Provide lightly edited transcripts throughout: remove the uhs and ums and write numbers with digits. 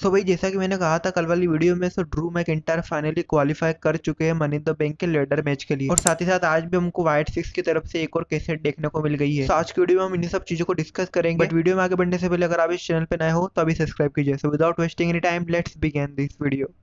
सो भाई जैसा कि मैंने कहा था कल वाली वीडियो में, सो ड्रू मैकिंटायर फाइनली क्वालिफाई कर चुके हैं मनी इन द बैंक के लेडर मैच के लिए। और साथ ही साथ आज भी हमको वाइट सिक्स की तरफ से एक और कैसेट देखने को मिल गई है। तो आज की वीडियो में हम इन्हीं सब चीजों को डिस्कस करेंगे। बट वीडियो में आगे बढ़ने से पहले अगर आप इस चैनल पे नए हो तो अभी सब्सक्राइब कीजिए। So without wasting any time let's begin this video.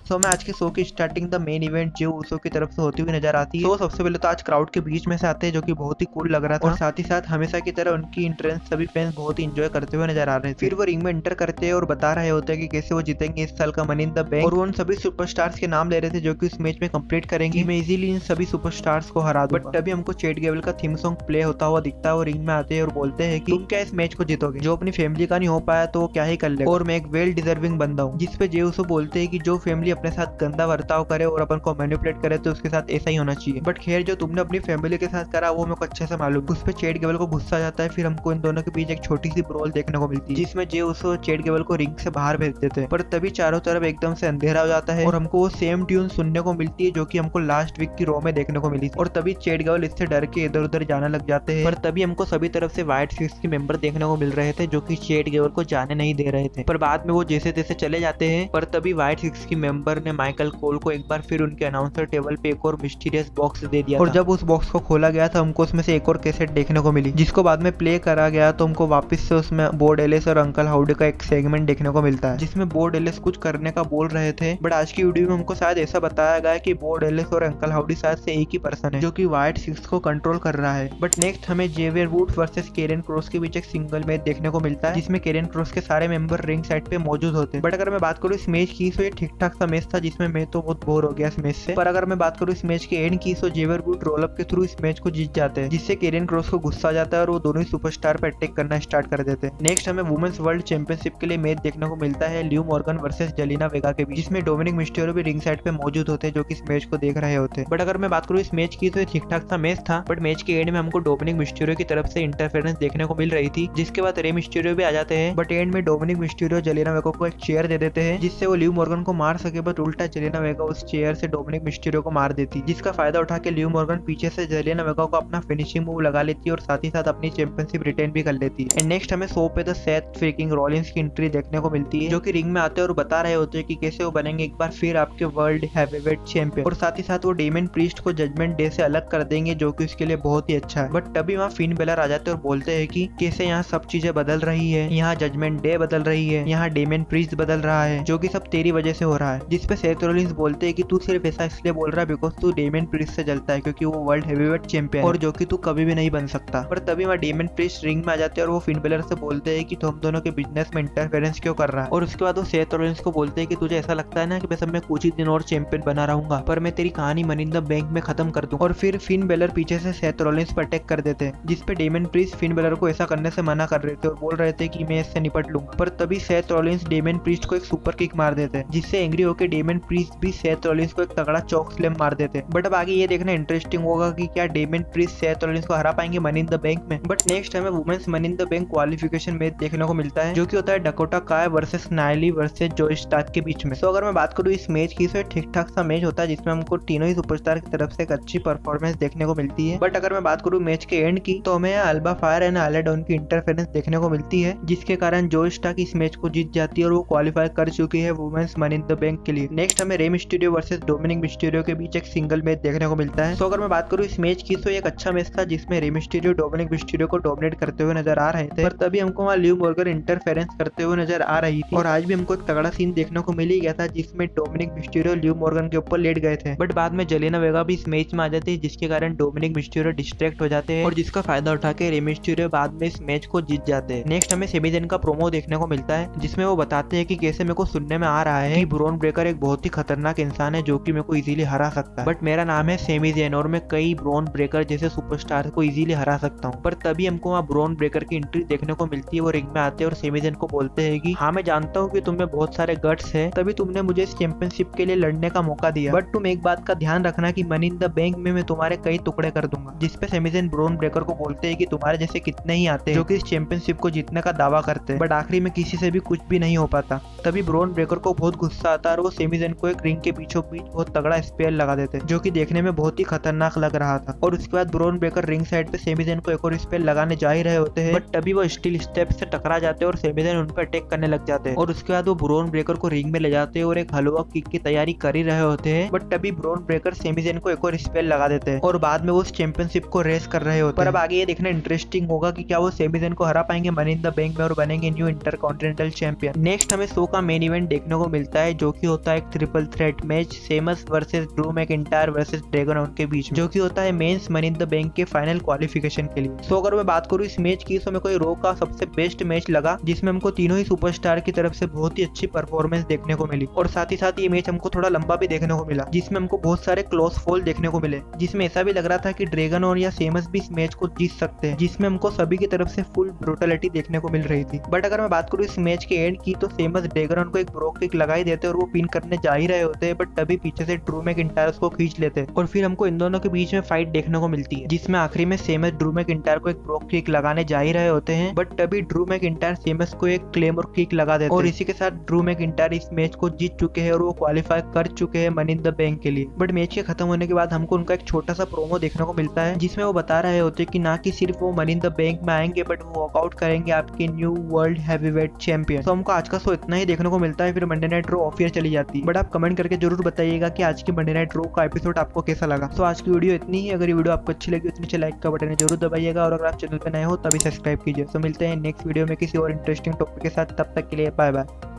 So मैं आज के शो की starting the main event Jey Uso की तरफ से होती हुई नजर आती है। तो सबसे पहले तो आज क्राउड के बीच में से आते हैं, जो कि बहुत ही कूल लग रहा था। और साथ ही साथ हमेशा की तरह उनकी एंट्रेंस सभी फैंस बहुत ही एंजॉय करते हुए नजर आ रहे थे। फिर वो रिंग में एंटर करते हैं और बता रहे होते हैं कि कैसे वो जीतेंगे इस साल का मनी इन द बैंक। और वो उन सभी सुपरस्टार्स के नाम ले रहे थे जो कि उस मैच में कंप्लीट करेंगे। मैं इजीली इन सभी सुपरस्टार्स को हरा दूंगा। बट तभी हमको चैट गेबल का थीम सॉन्ग प्ले होता हुआ दिखता है। वो रिंग में आते हैं और बोलते हैं कि तुम क्या इस मैच को जीतोगे, जो अपनी फैमिली का नहीं हो पाया तो वो क्या ही कर लेगा, और मैं एक वेल डिजर्विंग बंदा हूँ। जिसपे जे उसो बोलते हैं कि जो फैमिली अपने साथ गंदा बर्ताव करे और अपन को मैनिपुलेट करे तो उसके साथ ऐसा ही होना चाहिए। बट खैर जो तुमने अपनी फैमिली के साथ करा वो मेरे को अच्छे से मालूम। उस पर चैट गेबल को गुस्सा आ जाता है। फिर हमको इन दोनों के बीच एक छोटी सी ब्रोल देखने को मिलती है, जिसमें जे उसो चैट गेबल को रिंग से बाहर भेज देते हैं। पर तभी चारों तरफ एकदम से अंधेरा हो जाता है और हमको वो सेम ट्यून सुनने को मिलती है जो कि हमको लास्ट वीक की रॉ में देखने को मिली थी। और तभी चैट गेबल इससे डर के इधर उधर जाने लग जाते हैं। पर तभी हमको सभी तरफ से व्हाइट सिक्स के मेंबर देखने को मिल रहे थे जो कि चैट गेबल को जाने नहीं दे रहे थे। पर बाद में वो जैसे तैसे चले जाते हैं। पर तभी व्हाइट सिक्स की मेंबर ने माइकल कोल को एक बार फिर उनके अनाउंसर टेबल पे एक और मिस्टीरियस बॉक्स दे दिया। और जब उस बॉक्स को खोला गया था हमको उसमें से एक और कैसेट देखने को मिली, जिसको बाद में प्ले करा गया तो हमको वापस से उसमें बोर्ड एलिस और अंकल हाउडी का एक सेगमेंट देखने को मिलता है, जिसमें बोर्ड एलिस कुछ करने का बोल रहे थे। बट आज की वीडियो में हमको शायद ऐसा बताया गया कि बोर्ड एलिस और अंकल हाउडी शायद से एक ही पर्सन है जो कि व्हाइट सिक्स को कंट्रोल कर रहा है। बट नेक्स्ट हमें जेवियर वुड्स वर्सेस केरन क्रॉस के बीच एक सिंगल मैच देखने को मिलता है, जिसमें केरन क्रॉस के सारे मेंबर रिंग साइड पे मौजूद होते हैं। बट अगर मैं बात करूँ इस मैच की तो ये ठीक ठाक सा मैच था, जिसमें मैं तो बहुत बोर हो गया इस मैच से। पर अगर मैं बात करूँ इस मैच के एंड की तो जेवियर वुड रोल अप के थ्रू इस मैच को जीत जाते हैं, जिससे केरन क्रॉस को गुस्सा आ जाता है और वो दोनों ही सुपरस्टार पर अटैक करना स्टार्ट कर देते हैं। नेक्स्ट हमें वुमेन्स वर्ल्ड चैंपियनशिप के लिए मैच देखने को मिलता है लिव मॉर्गन वर्सेस जेलिना वेगा के बीच, जिसमें डोमिनिक मिस्टेरियो भी रिंग साइड पे मौजूद होते हैं जो कि इस मैच को देख रहे होते हैं। बट अगर मैं बात करूँ इस मैच की तो ये ठीक ठाक सा मैच था। बट मैच के एंड में हमको डोमिनिक मिस्टेरियो की तरफ से इंटरफेरेंस देखने को मिल रही थी, जिसके बाद रे मिस्टेरियो भी आ जाते हैं। बट एंड में डोमिनिक मिस्टेरियो जेलिना वेगा को एक चेयर दे देते हैं, जिससे वो लिव मॉर्गन को मार सके। बट उल्टा जेलिना वेगा उस चेयर से डोमिनिक मिस्टेरियो को मार देती, जिसका फायदा उठा के लिव मॉर्गन पीछे से जेलिना वेगा को अपना फिनिशिंग मूव लगा लेती है और साथ ही साथ अपनी चैंपियनशिप रिटेन भी कर लेती है। एंड नेक्स्ट हमें शो पे द सेथ फ्रीकिंग रॉलिंस की एंट्री देखने को मिलती है, जो कि रिंग में आते हैं और बता रहे होते हैं कि कैसे वो बनेंगे एक बार फिर आपके वर्ल्ड हैवीवेट चैंपियन। और साथ ही साथ वो डेमन प्रीस्ट को जजमेंट डे से अलग कर देंगे, जो कि उसके लिए बहुत ही अच्छा है। बट तभी वहाँ फिन बेलर आ जाते हैं और बोलते हैं कि कैसे यहाँ सब चीजें बदल रही है, यहाँ जजमेंट डे बदल रही है, यहाँ डेमन प्रीस्ट बदल रहा है, जो कि सब तेरी वजह से हो रहा है। जिसपे सेथ रॉलिंस बोलते हैं कि तू सिर्फ ऐसा इसलिए बोल रहा है बिकॉज तू डेमन प्रीस्ट से जलता है, क्योंकि वो वर्ल्ड हैवीवेट चैंपियन और जो कि तू कभी भी नहीं बन सकता। पर तभी वहाँ डेमन प्रीस्ट रिंग में आ जाते हैं और वो फिन बेलर से बोलते हैं कि तुम दोनों के बिजनेस में इंटरफेरेंस क्यों कर रहा है। और उसके बाद वो सेथ रॉलिंस को बोलते हैं कि तुझे ऐसा लगता है ना कि बस मैं कुछ ही दिन और चैंपियन बना रहूंगा, पर मैं तेरी कहानी मनी इन द बैंक में खत्म कर दूं। और फिर फिन बेलर पीछे से सेथ रॉलिंस पर अटैक कर देते हैं, जिसपे डेमन प्रीस्ट फिन बेलर को ऐसा करने से मना कर रहे थे और बोल रहे थे कि मैं इससे निपट लूंगा। पर तभी सेथ रॉलिंस डेमन प्रीस्ट को एक सुपर किक मार देते हैं, जिससे एंग्री होकर डेमन प्रीस्ट भी सेथ रॉलिंस को एक तगड़ा चौक स्लैम मार देते हैं। बट अब आगे ये देखना इंटरेस्टिंग होगा कि क्या डेमन प्रीस्ट सेथ रॉलिंस को हरा पाएंगे मनी इन द बैंक में। बट नेक्स्ट हमें women's money in the bank qualification match देखने को मिलता है, जो कि होता है डकोटा काय वर्सेस नाइली वर्सेस जोई स्टार्क के बीच में। तो अगर मैं बात करूँ इस मैच की तो ठीक ठाक सा मैच होता है, जिसमें हमको तीनों ही सुपरस्टार की तरफ से एक अच्छी परफॉर्मेंस देखने को मिलती है। बट अगर मैं बात करूँ मैच के एंड की तो हमें अल्बा फायर एंड आलेडॉन की इंटरफेरेंस देखने को मिलती है, जिसके कारण जोई स्टार्क इस मैच को जीत जाती है और वो क्वालिफाई कर चुकी है women's money in the bank के लिए। नेक्स्ट हमें Rey Mysterio versus Dominik Mysterio के बीच एक सिंगल मैच देखने को मिलता है। तो अगर मैं बात करूँ इस मैच की तो एक अच्छा मैच था, जिसमें रे मिस्टीरियो डोमिनिक मिस्टीरियो को डोमिनेट करते हुए नजर आ रहे थे। पर तभी हमको वहाँ लिव मॉर्गन इंटरफेरेंस करते हुए नजर आ रही थी। और आज भी हमको एक तगड़ा सीन देखने को मिल ही गया था, जिसमें डोमिनिक मिस्टीरियो लिव मॉर्गन के ऊपर लेट गए थे। बट बाद में जेलिना वेगा भी इस मैच में आ जाती है, जिसके कारण डोमिनिक मिस्टीरियो डिस्ट्रैक्ट हो जाते हैं और जिसका फायदा उठा के रे मिस्टीरियो बाद में इस मैच को जीत जाते हैं। नेक्स्ट हमें सेमी ज़ेन का प्रोमो देखने को मिलता है, जिसमें वो बताते हैं कि कैसे मेरे को सुनने में आ रहा है कि ब्रॉन ब्रेकर एक बहुत ही खतरनाक इंसान है जो कि मेरे को इजीली हरा सकता है। बट मेरा नाम है सेमी ज़ेन और मैं कई ब्रॉन ब्रेकर जैसे सुपरस्टार को इजीली हरा सकता हूँ। पर तभी हमको वहाँ ब्रॉन ब्रेकर की एंट्री देखने को मिलती है। वो रिंग में आते हैं और सेमी ज़ेन को बोलते हैं कि हाँ मैं जानता हूँ कि तुम्हें बहुत सारे गट्स है, तभी तुमने मुझे इस चैंपियनशिप के लिए लड़ने का मौका दिया। बट तुम एक बात का ध्यान रखना कि मनी इन द बैंक में मैं तुम्हारे कई टुकड़े कर दूंगा। जिसपे सेमी ज़ेन ब्रॉन ब्रेकर को बोलते हैं कि तुम्हारे जैसे कितने ही आते हैं जो कि इस चैंपियनशिप को जीतने का दावा करते हैं, बट आखिरी में किसी से भी कुछ भी नहीं हो पाता। तभी ब्रॉन ब्रेकर को बहुत गुस्सा आता है और वो सेमी ज़ेन को एक रिंग के बीचों बीच बहुत तगड़ा स्पेल लगा देते हैं जो कि देखने में बहुत ही खतरनाक लग रहा था। और उसके बाद ब्रॉन ब्रेकर रिंग साइड पे सेमी ज़ेन को एक और स्पेल लगाने जा ही रहे होते हैं, बट तभी वो स्टील स्टेप से टकरा जाते हैं और सेमी ज़ेन उन पर अटैक करने लग जाते हैं। और उसके बाद वो ब्रॉन ब्रेकर को रिंग में ले जाते हैं और एक हलवा किक की तैयारी कर ही रहे होते हैं, बट तभी ब्रॉन ब्रेकर सेमी ज़ेन को एक और स्पेल लगा देते हैं और बाद में वो उस चैंपियनशिप को रेस कर रहे होते हैं। पर अब आगे ये देखना इंटरेस्टिंग होगा कि क्या वो सेमी ज़ेन को हरा पाएंगे मनी इन द बैंक में और बनेंगे न्यू इंटरकॉन्टिनेंटल चैंपियन। नेक्स्ट हमें शो का मेन इवेंट देखने को मिलता है जो कि होता है एक triple threat match Sheamus versus Drew McIntyre versus Dragon उनके बीच में, जो कि होता है men's money in the bank के फाइनल क्वालिफिकेशन के लिए। सो अगर मैं बात करूँ इस मैच की, तो मेरे को ये रो का सबसे बेस्ट मैच लगा जिसमें हमको तीनों ही सुपरस्टार की तरफ से बहुत ही अच्छी परफॉर्मेंस देखने को मिली। और साथ ही साथ ये मैच हमको थोड़ा लंबा भी देखने को मिला जिसमें हमको बहुत सारे क्लोज फॉल देखने को मिले, जिसमें ऐसा भी लग रहा था कि ड्रैगन और या सेमस भी इस मैच को जीत सकते हैं, जिसमें हमको सभी की तरफ से फुल ब्रूटलिटी देखने को मिल रही थी। बट अगर मैं बात करूँ इस मैच के एंड की, तो सेमस ड्रैगन को एक ब्रोक किक लगाई देते और वो पिन करने जा ही रहे होते हैं, बट तभी पीछे से ड्रू मैकिंटायर को खींच लेते हैं और फिर हमको इन दोनों के बीच में फाइट देखने को मिलती है, जिसमें आखिरी में सेमस ड्रू मैकिंटायर को एक ब्रोक किक लगाने जा ही रहे होते हैं, बट तभी ड्रू मैकिंटायर सेमस को एक क्लेमर किक लगा देते हैं और इसी के साथ ड्रू मैकिंटायर इस मैच को जीत चुके हैं और वो क्वालिफाई कर चुके हैं मनी इन द बैंक के लिए। बट मैच के खत्म होने के बाद हमको उनका एक छोटा सा प्रोमो देखने को मिलता है जिसमें वो बता रहे होते हैं कि ना कि सिर्फ वो मनी इन द बैंक में आएंगे, बट वो वॉकआउट करेंगे आपके न्यू वर्ल्ड हैवीवेट चैंपियन। तो हमको आज का शो इतना ही देखने को मिलता है, फिर Monday night Raw off air चली जाती है। बट आप कमेंट करके जरूर बताइएगा कि आज की मंडे नाइट रो का एपिसोड आपको कैसा लगा। तो आज की वीडियो इतनी ही। अगर ये वीडियो आपको अच्छी लगी तो नीचे लाइक का बटन जरूर दबाइएगा और अगर आप चैनल पे नए हो तभी सब्सक्राइब कीजिए। तो मिलते हैं नेक्स्ट वीडियो में किसी और इंटरेस्टिंग टॉपिक के साथ, तब तक के लिए बाय बाय।